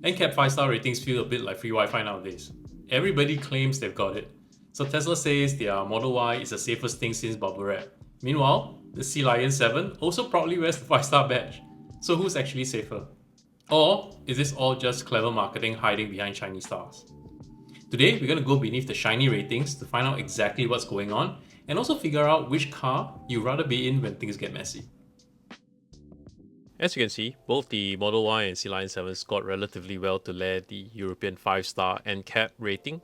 NCAP 5-star ratings feel a bit like free Wi-Fi nowadays. Everybody claims they've got it. So Tesla says their Model Y is the safest thing since bubble wrap. Meanwhile, the Sealion 7 also proudly wears the 5-star badge. So who's actually safer? Or is this all just clever marketing hiding behind shiny stars? Today, we're going to go beneath the shiny ratings to find out exactly what's going on and also figure out which car you'd rather be in when things get messy. As you can see, both the Model Y and Sealion 7 scored relatively well to land the European 5-star NCAP rating.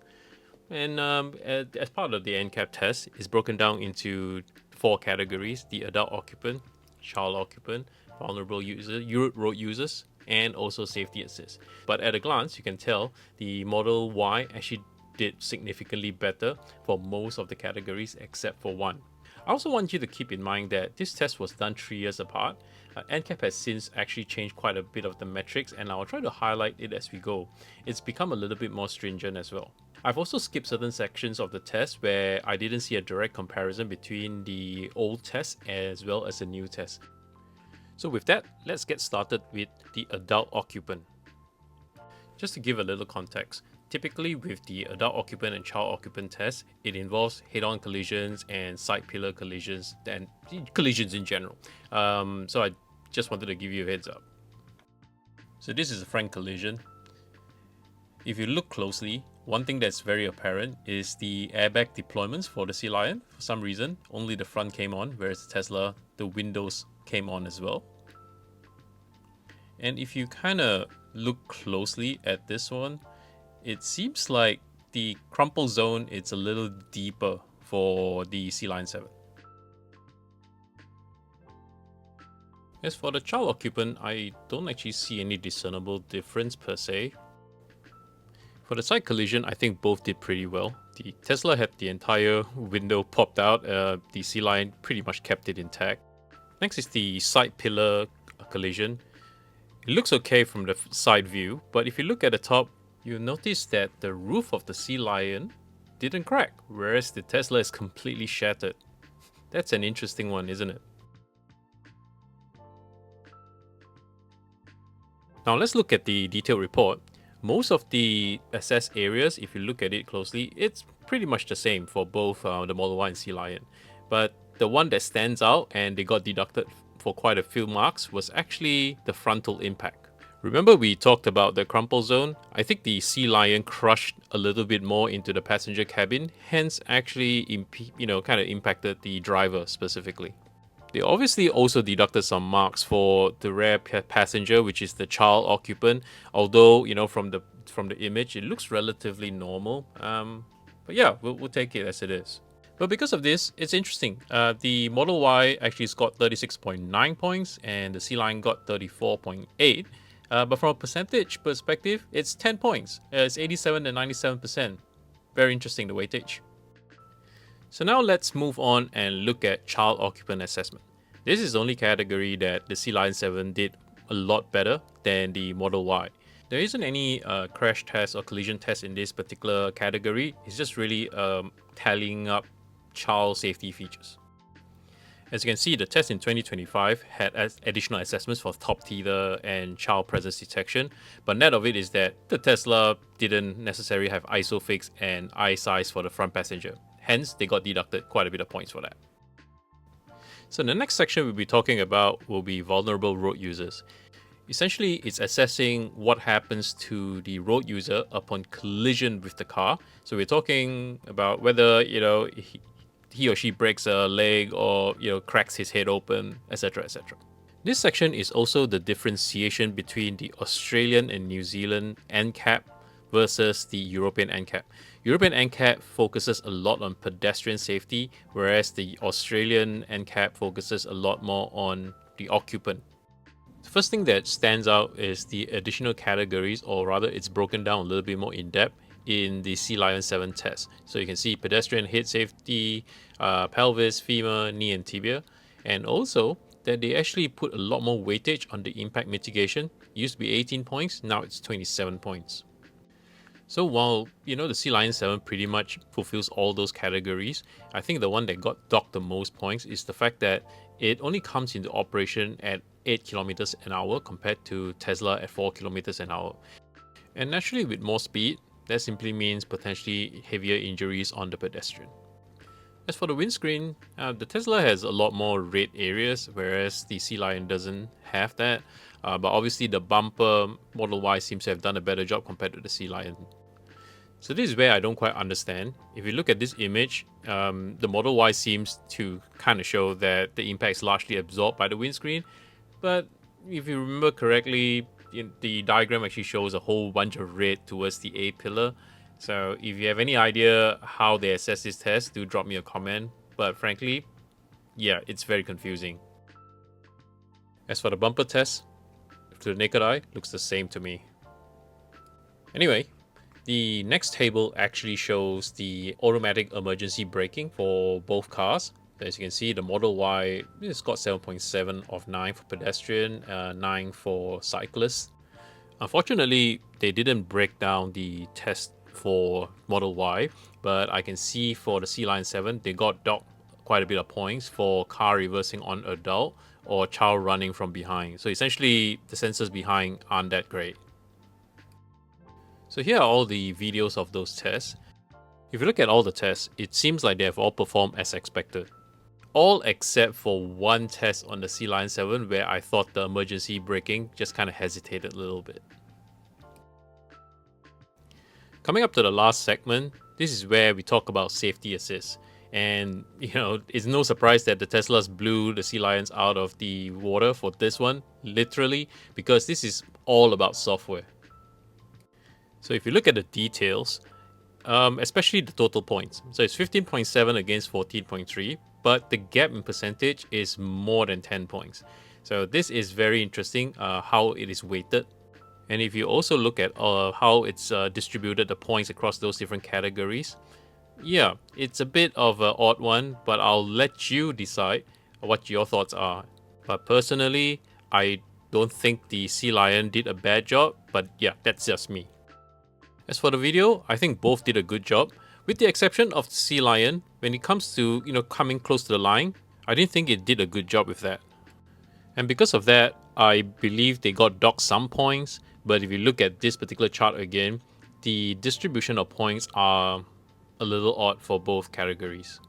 And as part of the NCAP test, it's broken down into 4 categories: the adult occupant, child occupant, vulnerable user, road users, and also safety assist. But at a glance, you can tell the Model Y actually did significantly better for most of the categories except for one. I also want you to keep in mind that this test was done 3 years apart. NCAP has since actually changed quite a bit of the metrics, and I'll try to highlight it as we go. It's become a little bit more stringent as well. I've also skipped certain sections of the test where I didn't see a direct comparison between the old test as well as the new test. So with that, let's get started with the adult occupant. Just to give a little context, typically with the adult occupant and child occupant test, it involves head-on collisions and side pillar collisions and collisions in general. So I just wanted to give you a heads up. So this is a front collision. If you look closely, one thing that's very apparent is the airbag deployments for the Sealion. For some reason, only the front came on, whereas the Tesla, the windows came on as well. And if you kind of look closely at this one, it seems like the crumple zone is a little deeper for the Sealion 7. As for the child occupant, I don't actually see any discernible difference per se. For the side collision, I think both did pretty well. The Tesla had the entire window popped out, the Sealion pretty much kept it intact. Next is the side pillar collision. It looks okay from the side view, but if you look at the top, you'll notice that the roof of the Sealion didn't crack, whereas the Tesla is completely shattered. That's an interesting one, isn't it? Now let's look at the detailed report. Most of the assessed areas, if you look at it closely, it's pretty much the same for both the Model Y and Sealion. But the one that stands out and they got deducted for quite a few marks was actually the frontal impact. Remember we talked about the crumple zone? I think the Sealion crushed a little bit more into the passenger cabin, hence actually kind of impacted the driver specifically. They obviously also deducted some marks for the rear passenger, which is the child occupant. Although from the image, it looks relatively normal. But yeah, we'll take it as it is. But because of this, it's interesting. The Model Y actually got 36.9 points, and the Sealion got 34.8. But from a percentage perspective, it's 10 points. It's 87 and 97%. Very interesting, the weightage. So now let's move on and look at child occupant assessment. This is the only category that the Sealion 7 did a lot better than the Model Y. There isn't any crash test or collision test in this particular category. It's just really tallying up child safety features. As you can see, the test in 2025 had additional assessments for top tether and child presence detection, but net of it is that the Tesla didn't necessarily have ISOFIX and eye size for the front passenger. Hence, they got deducted quite a bit of points for that. So the next section we'll be talking about will be vulnerable road users. Essentially, it's assessing what happens to the road user upon collision with the car. So we're talking about whether, he or she breaks a leg or, cracks his head open, etc., etc. This section is also the differentiation between the Australian and New Zealand NCAP versus the European NCAP. European NCAP focuses a lot on pedestrian safety, whereas the Australian NCAP focuses a lot more on the occupant. The first thing that stands out is the additional categories, or rather it's broken down a little bit more in depth in the Sealion 7 test. So you can see pedestrian head safety, pelvis, femur, knee and tibia, and also that they actually put a lot more weightage on the impact mitigation. It used to be 18 points, now it's 27 points. So while, the Sealion 7 pretty much fulfills all those categories, I think the one that got docked the most points is the fact that it only comes into operation at 8 kilometers an hour compared to Tesla at 4 kilometers an hour. And naturally, with more speed, that simply means potentially heavier injuries on the pedestrian. As for the windscreen, the Tesla has a lot more red areas, whereas the Sealion doesn't have that. But obviously, the bumper Model Y seems to have done a better job compared to the Sealion. So this is where I don't quite understand. If you look at this image, the Model Y seems to kind of show that the impact is largely absorbed by the windscreen. But if you remember correctly, the diagram actually shows a whole bunch of red towards the A pillar. So if you have any idea how they assess this test, do drop me a comment. But frankly, yeah, it's very confusing. As for the bumper test, to the naked eye, looks the same to me. Anyway, the next table actually shows the automatic emergency braking for both cars. As you can see, the Model Y has got 7.7 of 9 for pedestrian, 9 for cyclists. Unfortunately, they didn't break down the test for Model Y, but I can see for the Sealion 7, they got docked quite a bit of points for car reversing on adult or child running from behind. So essentially, the sensors behind aren't that great. So here are all the videos of those tests. If you look at all the tests, it seems like they have all performed as expected. All except for one test on the Sealion 7 where I thought the emergency braking just kind of hesitated a little bit. Coming up to the last segment, this is where we talk about safety assist. And, it's no surprise that the Teslas blew the Sealions out of the water for this one, literally, because this is all about software. So if you look at the details, especially the total points. So it's 15.7 against 14.3, but the gap in percentage is more than 10 points. So this is very interesting how it is weighted. And if you also look at how it's distributed the points across those different categories, yeah, it's a bit of an odd one, but I'll let you decide what your thoughts are. But personally, I don't think the Sealion did a bad job, but yeah, that's just me. As for the video, I think both did a good job, with the exception of the Sealion. When it comes to coming close to the line, I didn't think it did a good job with that. And because of that, I believe they got docked some points, but if you look at this particular chart again, the distribution of points are a little odd for both categories.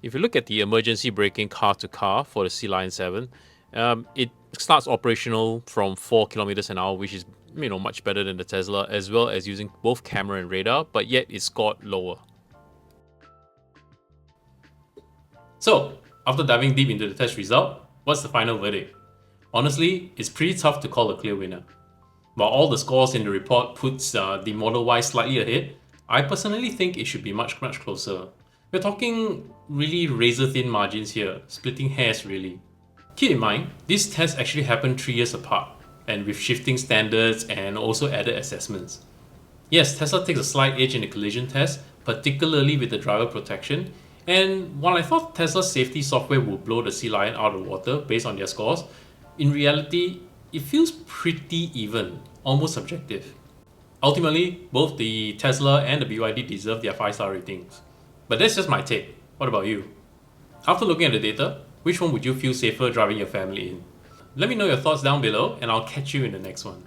If you look at the emergency braking car to car for the Sealion 7, it starts operational from 4 kilometers an hour, which is much better than the Tesla, as well as using both camera and radar, but yet it scored lower. So, after diving deep into the test result, what's the final verdict? Honestly, it's pretty tough to call a clear winner. While all the scores in the report puts the Model Y slightly ahead, I personally think it should be much closer. We're talking really razor-thin margins here, splitting hairs really. Keep in mind, this test actually happened 3 years apart, and with shifting standards and also added assessments. Yes, Tesla takes a slight edge in the collision test, particularly with the driver protection, and while I thought Tesla's safety software would blow the Sealion out of the water based on their scores, in reality, it feels pretty even, almost subjective. Ultimately, both the Tesla and the BYD deserve their 5-star ratings. But that's just my take. What about you? After looking at the data, which one would you feel safer driving your family in? Let me know your thoughts down below, and I'll catch you in the next one.